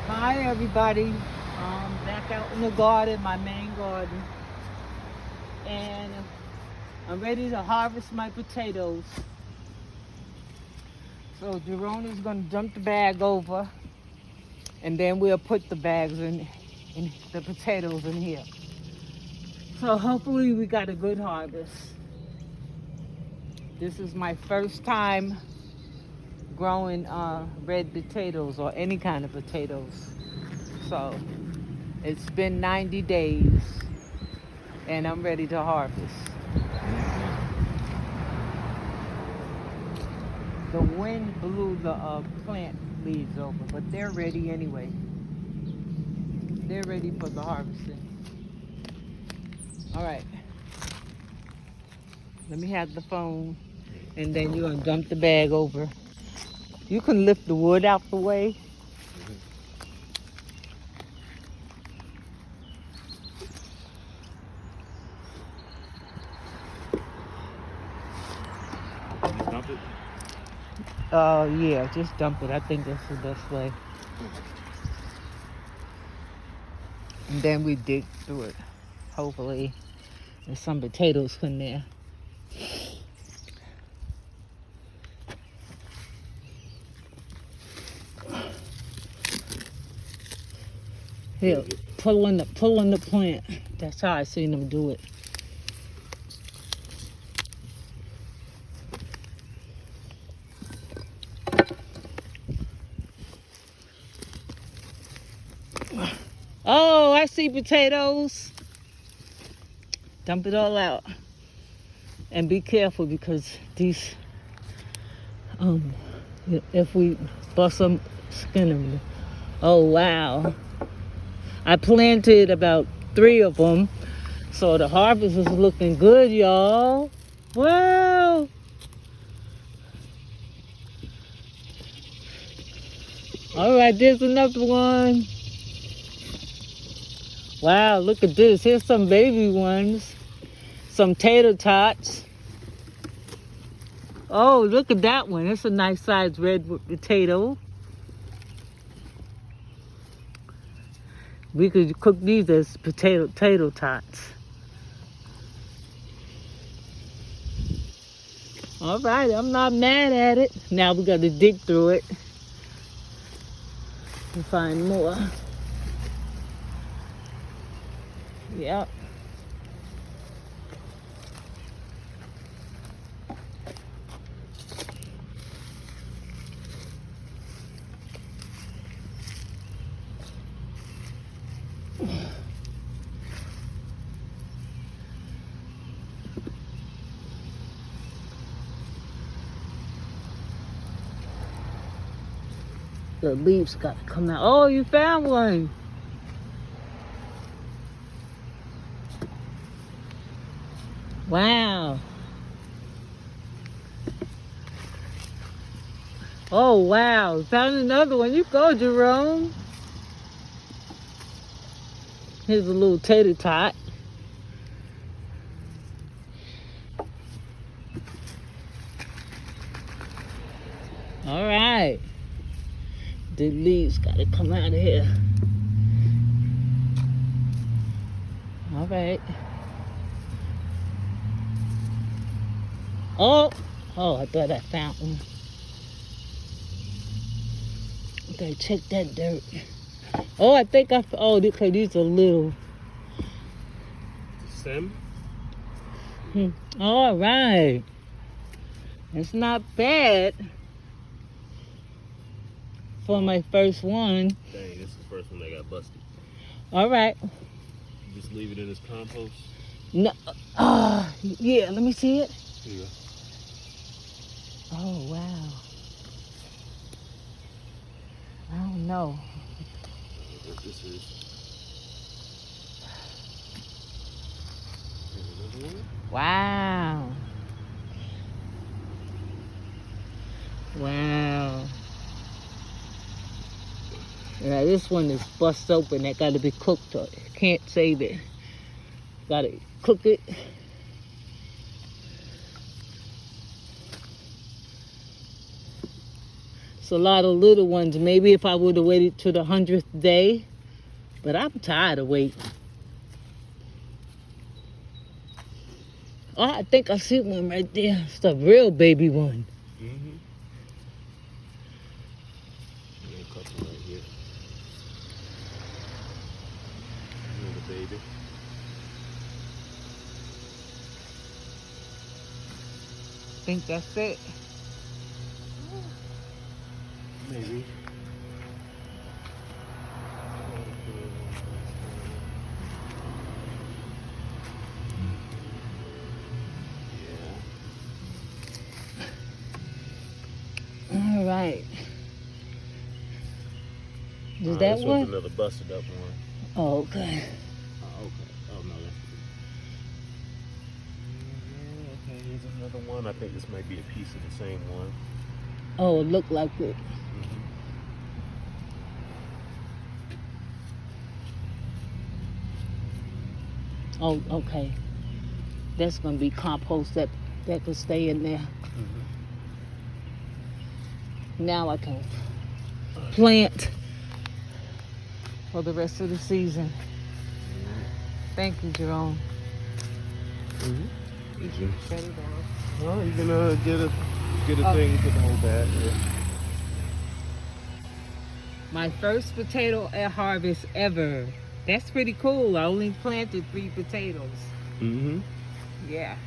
Hi everybody. Back out in the garden, my main garden, and I'm ready to harvest my potatoes. So Jerome is gonna dump the bag over, and then we'll put the bags in the potatoes in here. So hopefully we got a good harvest. This is my first time growing red potatoes or any kind of potatoes. So it's been 90 days, and I'm ready to harvest. The wind blew the plant leaves over, but they're ready anyway. They're ready for the harvesting. All right, let me have the phone, and then you're gonna dump the bag over. You can lift the wood out the way. Just dump it. Yeah, just dump it. I think that's the best way. And then we dig through it. Hopefully, there's some potatoes in there. Here, pull in the plant. That's how I seen them do it. Oh, I see potatoes. Dump it all out. And be careful because these, if we bust them, skin them. Oh, wow. I planted about 3 of them. So the harvest is looking good, y'all. Wow. All right, there's another one. Wow, look at this. Here's some baby ones. Some tater tots. Oh, look at that one. It's a nice sized red potato. We could cook these as tater tots. All right, I'm not mad at it. Now we got to dig through it to find more. Yep. The leaves got to come out. Oh, you found one. Wow. Oh, wow. Found another one. You go, Jerome. Here's a little tater tot. All right. The leaves got to come out of here. All right. Oh, I thought I found one. Okay, check that dirt. Oh, I think okay, these are little. Stem. All right. It's not bad for my first one. Dang, this is the first one that got busted. All right. You just leave it in this compost. No, yeah, let me see it. Here you go. Oh, wow. I don't know. What this is. Here's another one. Wow. Wow. Yeah, this one is bust open. That got to be cooked. Can't save it. Got to cook it. It's a lot of little ones. Maybe if I would have waited to the 100th day, but I'm tired of waiting. Oh, I think I see one right there. It's a real baby one. Mm-hmm. A couple right here. Little baby. Think that's it. Maybe. All right. Is that This one's one? another busted up one. Oh, okay. Oh, okay. Oh, no, that's okay, here's another one. I think this might be a piece of the same one. Oh, it looked like it. Oh, okay. That's gonna be compost that could stay in there. Now I can plant for the rest of the season. Thank you, Jerome. You can shut it off. Well, you can get a thing to hold that. Yeah. My first potato at harvest ever. That's pretty cool. I only planted 3 potatoes. Mm-hmm. Yeah.